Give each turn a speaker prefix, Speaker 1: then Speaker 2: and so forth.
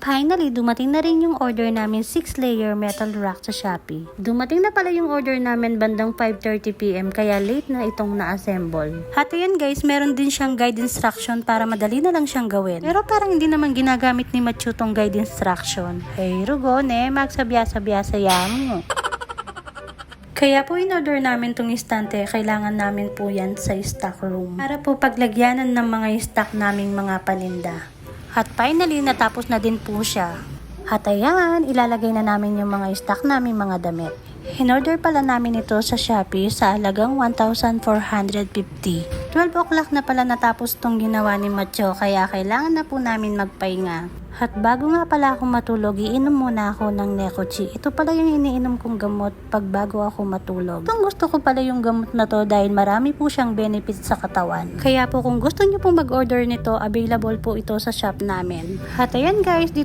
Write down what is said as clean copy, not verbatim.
Speaker 1: Finally, dumating na rin yung order namin 6-layer metal rack sa Shopee. Dumating na pala yung order namin bandang 5:30 PM kaya late na itong na-assemble. At ayan guys, meron din siyang guide instruction para madali na lang siyang gawin. Pero parang hindi naman ginagamit ni Matthew tong guide instruction. Hey Rugone, magsabya-sabya mo. Kaya po in-order namin tong istante, kailangan namin po yan sa stock room. Para po paglagyanan ng mga stock naming mga paninda. At finally, natapos na din po siya. At ayan, ilalagay na namin yung mga stock namin mga damit. In-order pala namin ito sa Shopee sa halagang 1,450. 12 o'clock na pala natapos tong ginawa ni Matthew kaya kailangan na po namin magpahinga. At bago nga pala ako matulog, iinom muna ako ng Nekochi. Ito pala yung iniinom kong gamot pag bago ako matulog. Itong gusto ko pala yung gamot na to dahil marami po siyang benefits sa katawan. Kaya po kung gusto niyo pong mag-order nito, available po ito sa shop namin. At ayan guys,